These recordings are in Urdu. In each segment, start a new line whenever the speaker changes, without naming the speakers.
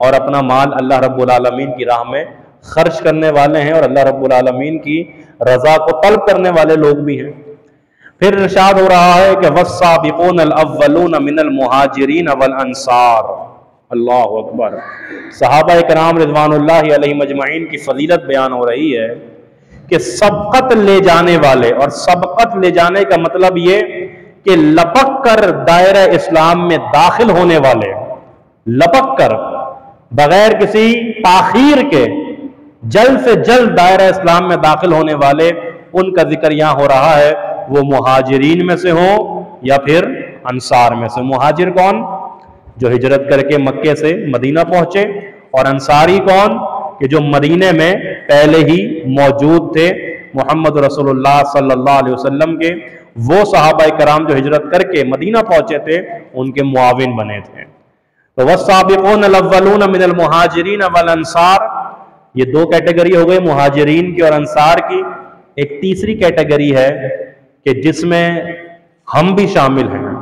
اور اپنا مال اللہ رب العالمین کی راہ میں خرچ کرنے والے ہیں اور اللہ رب العالمین کی رضا کو طلب کرنے والے لوگ بھی ہیں۔ پھر ارشاد ہو رہا ہے کہ والسابقون الاولون من المہاجرین والانصار، اللہ اکبر۔ صحابہ کرام رضوان اللہ علیہ مجمعین کی فضیلت بیان ہو رہی ہے کہ سبقت لے جانے والے، اور سبقت لے جانے کا مطلب یہ کہ لپک کر دائرہ اسلام میں داخل ہونے والے، لپک کر بغیر کسی تاخیر کے جلد سے جلد دائرہ اسلام میں داخل ہونے والے، ان کا ذکر یہاں ہو رہا ہے، وہ مہاجرین میں سے ہوں یا پھر انصار میں سے۔ مہاجر کون؟ جو ہجرت کر کے مکے سے مدینہ پہنچے، اور انصاری کون؟ کہ جو مدینے میں پہلے ہی موجود تھے، محمد رسول اللہ صلی اللہ علیہ وسلم کے وہ صحابہ کرام جو ہجرت کر کے مدینہ پہنچے تھے، ان کے معاون بنے تھے۔ تو والسابقون الاولون من المہاجرین والانصار، یہ دو کیٹیگری ہو گئی مہاجرین کی اور انصار کی۔ ایک تیسری کیٹیگری ہے کہ جس میں ہم بھی شامل ہیں،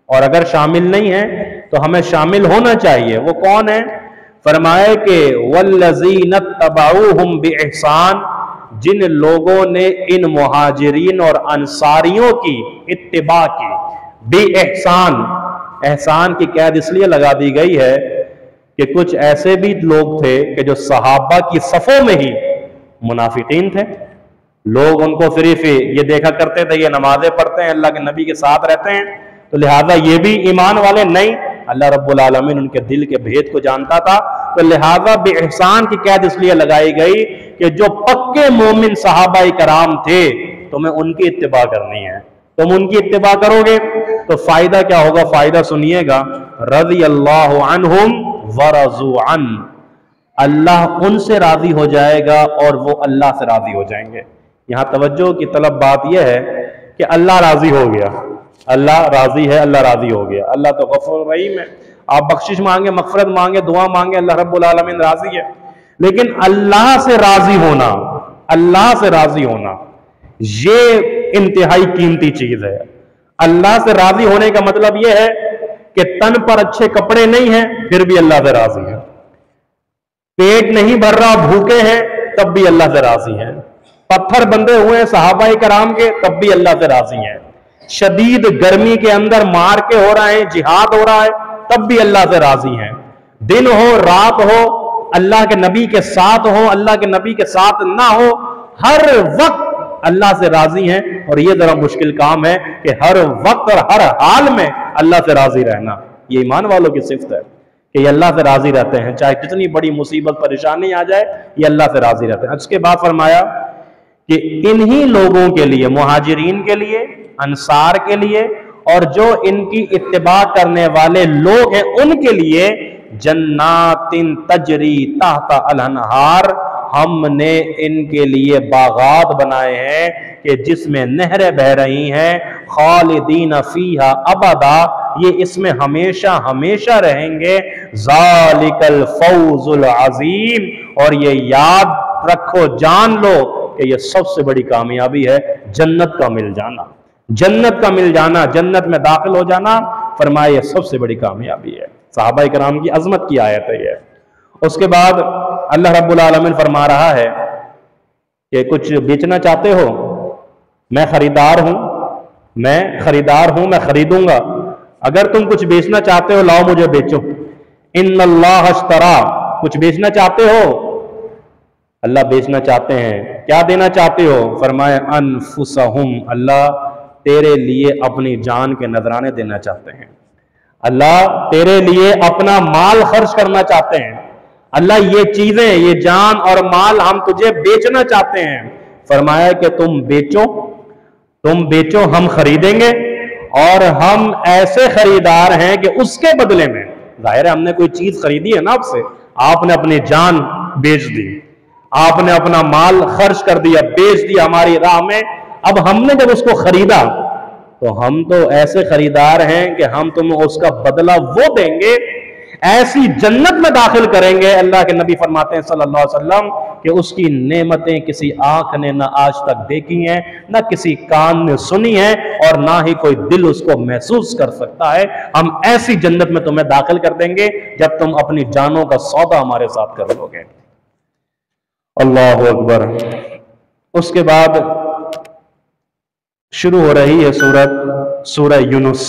اور اگر شامل نہیں ہیں تو ہمیں شامل ہونا چاہیے۔ وہ کون ہے؟ فرمائے کہ والذین اتبعوہم باحسان، جن لوگوں نے ان مہاجرین اور انصاریوں کی اتباع کی، بے احسان۔ احسان کی قید اس لیے لگا دی گئی ہے کہ کچھ ایسے بھی لوگ تھے کہ جو صحابہ کی صفوں میں ہی منافقین تھے۔ لوگ ان کو صرف یہ دیکھا کرتے تھے یہ نمازیں پڑھتے ہیں، اللہ کے نبی کے ساتھ رہتے ہیں، تو لہٰذا یہ بھی ایمان والے نہیں۔ اللہ رب العالمین ان کے دل کے بھید کو جانتا تھا، تو لہٰذا بے احسان کی قید اس لیے لگائی گئی کہ جو پکے مومن صحابہ کرام تھے تمہیں ان کی اتباع کرنی ہے۔ تم ان کی اتباع کرو گے تو فائدہ کیا ہوگا؟ فائدہ سنیے گا، رضی اللہ عنہم ورضوا عنہ، اللہ ان سے راضی ہو جائے گا اور وہ اللہ سے راضی ہو جائیں گے۔ یہاں توجہ کی طلب بات یہ ہے کہ اللہ راضی ہو گیا، اللہ راضی ہے، اللہ راضی ہو گیا، اللہ تو غفور رحیم ہے۔ آپ بخشش مانگے، مغفرت مانگے، دعا مانگے، اللہ رب العالمین راضی ہے۔ لیکن اللہ سے راضی ہونا، اللہ سے راضی ہونا یہ انتہائی قیمتی چیز ہے۔ اللہ سے راضی ہونے کا مطلب یہ ہے کہ تن پر اچھے کپڑے نہیں ہیں پھر بھی اللہ سے راضی ہے، پیٹ نہیں بھر رہا بھوکے ہیں تب بھی اللہ سے راضی ہیں، پتھر بندے ہوئے ہیں صحابہ کرام کے تب بھی اللہ سے راضی ہیں، شدید گرمی کے اندر مار کے ہو رہا ہے، جہاد ہو رہا ہے تب بھی اللہ سے راضی ہیں، دن ہو رات ہو اللہ کے نبی کے ساتھ ہو اللہ کے نبی کے ساتھ نہ ہو، ہر وقت اللہ سے راضی ہیں۔ اور یہ ذرا مشکل کام ہے کہ ہر وقت اور ہر حال میں اللہ سے راضی رہنا، یہ ایمان والوں کی صفت ہے کہ یہ اللہ سے راضی رہتے ہیں، چاہے کتنی بڑی مصیبت پریشانی آ جائے یہ اللہ سے راضی رہتے ہیں۔ اس کے بعد فرمایا کہ انہی لوگوں کے لیے، مہاجرین کے لیے، انصار کے لیے، اور جو ان کی اتباع کرنے والے لوگ ہیں ان کے لیے، جنات تجری تحت الانہار، ہم نے ان کے لیے باغات بنائے ہیں کہ جس میں نہریں بہ رہی ہیں، خالدین فیہا ابدا، یہ اس میں ہمیشہ ہمیشہ رہیں گے، ذالک الفوز العظیم، اور یہ یاد رکھو، جان لو کہ یہ سب سے بڑی کامیابی ہے، جنت کا مل جانا، جنت کا مل جانا، جنت میں داخل ہو جانا، فرمایا یہ سب سے بڑی کامیابی ہے۔ صحابہ کرام کی عظمت کی آیت ہے یہ۔ اس کے بعد اللہ رب العالمین فرما رہا ہے کہ کچھ بیچنا چاہتے ہو، میں خریدار ہوں، میں خریدار ہوں، میں خریدوں گا، اگر تم کچھ بیچنا چاہتے ہو لاؤ مجھے بیچو۔ ان اللہ اشترا، کچھ بیچنا چاہتے ہو، اللہ بیچنا چاہتے ہیں، کیا دینا چاہتے ہو؟ فرمایا انفسہم، اللہ تیرے لیے اپنی جان کے نذرانے دینا چاہتے ہیں، اللہ تیرے لیے اپنا مال خرچ کرنا چاہتے ہیں، اللہ یہ چیزیں، یہ جان اور مال ہم تجھے بیچنا چاہتے ہیں۔ فرمایا کہ تم بیچو، ہم خریدیں گے، اور ہم ایسے خریدار ہیں کہ اس کے بدلے میں، ظاہر ہے ہم نے کوئی چیز خریدی ہے نا آپ سے، آپ نے اپنی جان بیچ دی، آپ نے اپنا مال خرچ کر دیا، بیچ دیا ہماری راہ میں، اب ہم نے جب اس کو خریدا تو ہم تو ایسے خریدار ہیں کہ ہم تمہیں اس کا بدلہ وہ دیں گے، ایسی جنت میں داخل کریں گے۔ اللہ کے نبی فرماتے ہیں صلی اللہ علیہ وسلم کہ اس کی نعمتیں کسی آنکھ نے نہ آج تک دیکھی ہیں، نہ کسی کان نے سنی ہیں، اور نہ ہی کوئی دل اس کو محسوس کر سکتا ہے۔ ہم ایسی جنت میں تمہیں داخل کر دیں گے جب تم اپنی جانوں کا سودا ہمارے ساتھ کر لو گے۔ اللہ اکبر۔ اس کے بعد شروع ہو رہی ہے سورہ یونس،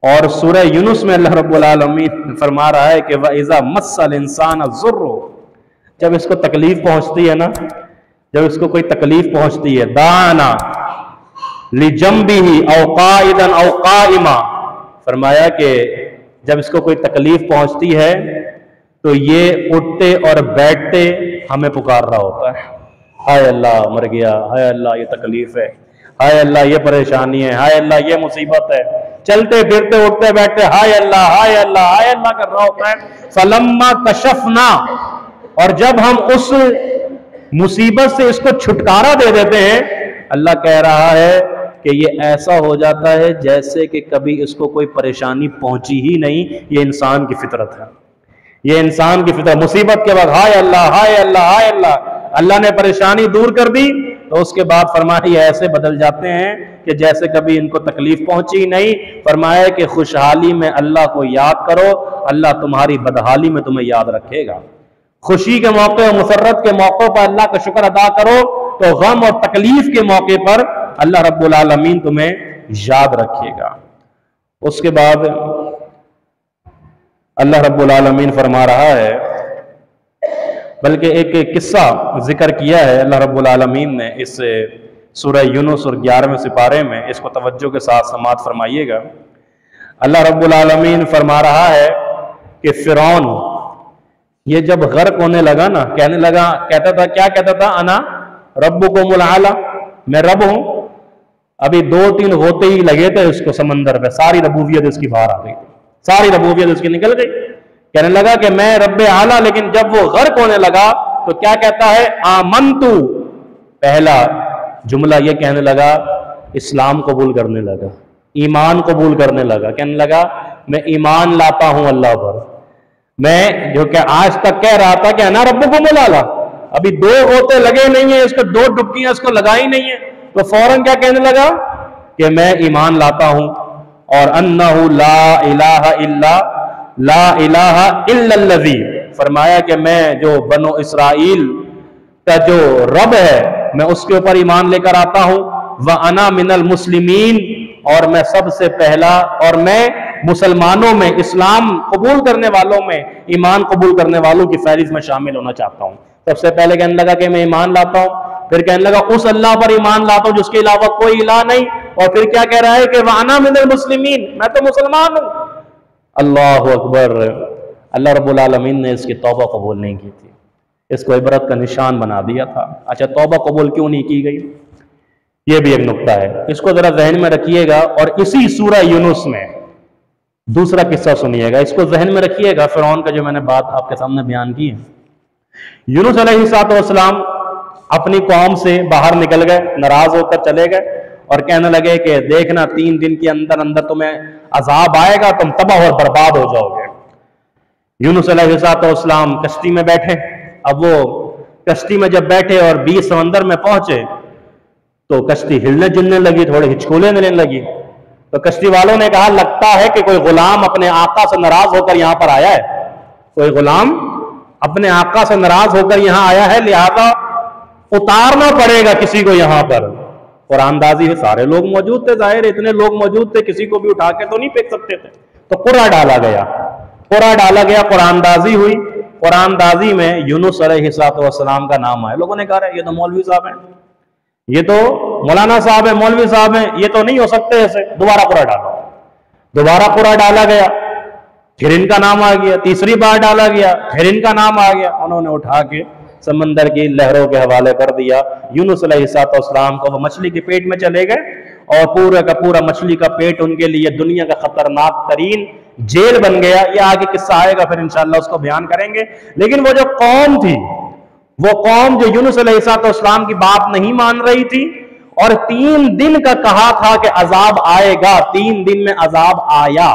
اور سورہ یونس میں اللہ رب العالمین فرما رہا ہے کہ وَإِذَا مَسَّ الْإِنسَانَ الضُّرُّ، جب اس کو تکلیف پہنچتی ہے نا، جب اس کو کوئی تکلیف پہنچتی ہے، دَعَانَا لِجَنبِهِ أَوْ قَائِدًا أَوْ قَائِمًا، فرمایا کہ جب اس کو کوئی تکلیف پہنچتی ہے تو یہ اٹھتے اور بیٹھتے ہمیں پکار رہا ہوتا ہے، ہائے اللہ مر گیا، ہائے اللہ یہ تکلیف ہے، ہائے اللہ یہ پریشانی ہے، ہائے اللہ یہ مصیبت ہے، چلتے پھرتے اٹھتے بیٹھتے ہائے اللہ ہائے اللہ ہائے اللہ کر رہا ہوتا ہے۔ فَلَمَّا كَشَفْنَا، اور جب ہم اس مصیبت سے اس کو چھٹکارا دے دیتے ہیں، اللہ کہہ رہا ہے کہ یہ ایسا ہو جاتا ہے جیسے کہ کبھی اس کو کوئی پریشانی پہنچی ہی نہیں۔ یہ انسان کی فطرت ہے، یہ انسان کی فطرت، مصیبت کے وقت ہائے اللہ ہائے اللہ ہائے اللہ، اللہ نے پریشانی دور کر دی تو اس کے بعد فرمایا یہ ایسے بدل جاتے ہیں کہ جیسے کبھی ان کو تکلیف پہنچی نہیں۔ فرمایا کہ خوشحالی میں اللہ کو یاد کرو، اللہ تمہاری بدحالی میں تمہیں یاد رکھے گا۔ خوشی کے موقع اور مسرت کے موقع پر اللہ کا شکر ادا کرو تو غم اور تکلیف کے موقع پر اللہ رب العالمین تمہیں یاد رکھے گا۔ اس کے بعد اللہ رب العالمین فرما رہا ہے، بلکہ ایک قصہ ذکر کیا ہے اللہ رب العالمین نے اس سورہ یونس اور 11ویں سپارے میں، اس کو توجہ کے ساتھ سماعت فرمائیے گا۔ اللہ رب العالمین فرما رہا ہے کہ فرعون یہ جب غرق ہونے لگا نا، کہنے لگا، کہتا تھا، کیا کہتا تھا؟ انا ربکم الاعلی، میں رب ہوں۔ ابھی 2-3 غوطے ہی لگے تھے اس کو سمندر پہ، ساری ربوبیت اس کی باہر آ گئی، ساری ربوبیت اس کی نکل گئی، کہنے لگا کہ میں رب اعلیٰ۔ لیکن جب وہ غرق ہونے لگا تو کیا کہتا ہے؟ آمنتو، پہلا جملہ یہ کہنے لگا، اسلام قبول کرنے لگا، ایمان قبول کرنے لگا، کہنے لگا میں ایمان لاتا ہوں اللہ پر۔ میں جو کہ آج تک کہہ رہا تھا کہ انا ربکم الاعلی، ابھی 2 غوطے لگے نہیں ہیں اس کو، 2 ڈبکیاں اس کو لگائی نہیں ہیں، تو فوراً کیا کہنے لگا کہ میں ایمان لاتا ہوں، اور انہ لا الہ الا الذی، فرمایا کہ میں جو بنو اسرائیل کا جو رب ہے میں اس کے اوپر ایمان لے کر آتا ہوں، وَأَنَا مِنَ الْمُسْلِمِينَ، اور میں سب سے پہلا، اور میں مسلمانوں میں، اسلام قبول کرنے والوں میں، ایمان قبول کرنے والوں کی فہرست میں شامل ہونا چاہتا ہوں۔ سب سے پہلے کہنے لگا کہ میں ایمان لاتا ہوں، پھر کہنے لگا اس اللہ پر ایمان لاتا ہوں جس کے علاوہ کوئی الہ نہیں، اور پھر کیا کہہ رہا ہے کہ وَأَنَا مِنَ الْمُسْلِمِينَ، میں تو مسلمان ہوں۔ اللہ اکبر۔ اللہ رب العالمین نے اس کی توبہ قبول نہیں کی تھی، اس کو عبرت کا نشان بنا دیا تھا۔ اچھا توبہ قبول کیوں نہیں کی گئی؟ یہ بھی ایک نقطہ ہے، اس کو ذرا ذہن میں رکھیے گا، اور اسی سورہ یونس میں دوسرا قصہ سنیے گا، اس کو ذہن میں رکھیے گا، فرعون کا جو میں نے بات آپ کے سامنے بیان کی ہے۔ یونس علیہ السلام اپنی قوم سے باہر نکل گئے، ناراض ہو کر چلے گئے، اور کہنے لگے کہ دیکھنا 3 دن کے اندر اندر تمہیں عذاب آئے گا، تم تباہ اور برباد ہو جاؤ گے۔ یونس علیہ السلام کشتی میں بیٹھے، اب وہ کشتی میں جب بیٹھے اور 20 سمندر میں پہنچے تو کشتی ہلنے جلنے لگی، تھوڑے ہچکولے ملنے لگی، تو کشتی والوں نے کہا لگتا ہے کہ کوئی غلام اپنے آقا سے ناراض ہو کر یہاں پر آیا ہے، کوئی غلام اپنے آقا سے ناراض ہو کر یہاں آیا ہے، لہذا اتارنا پڑے گا کسی کو یہاں پر۔ قرآن دازی ہے، سارے لوگ موجود تھے، ظاہر اتنے لوگ موجود تھے، کسی کو بھی اٹھا کے تو نہیں پھینک سکتے تھے، تو قرعہ ڈالا گیا، قرآن دازی ہوئی۔ قرآن دازی میں یونس علیہ السلام کا نام آیا، لوگوں نے کہا یہ تو مولوی صاحب ہیں، یہ تو مولانا صاحب ہیں، مولوی صاحب ہیں، یہ تو نہیں ہو سکتے ایسے، دوبارہ قرعہ ڈالا، دوبارہ قرعہ ڈالا گیا، پھر ان کا نام آ گیا، تیسری بار ڈالا گیا، پھر ان کا نام آ گیا، انہوں نے اٹھا کے سمندر کی لہروں کے حوالے کر دیا یونس علیہ السلام کو۔ وہ مچھلی کے پیٹ میں چلے گئے، اور پورا کا پورا مچھلی کا پیٹ ان کے لیے دنیا کا خطرناک ترین جیل بن گیا۔ یہ آگے قصہ آئے گا، پھر انشاءاللہ اس کو بیان کریں گے۔ لیکن وہ جو قوم تھی، وہ قوم جو یونس علیہ السلام کی بات نہیں مان رہی تھی، اور 3 دن کا کہا تھا کہ عذاب آئے گا، 3 دن میں عذاب آیا،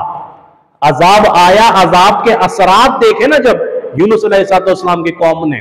عذاب کے اثرات دیکھے نا جب یونس علیہ السلام کی قوم نے،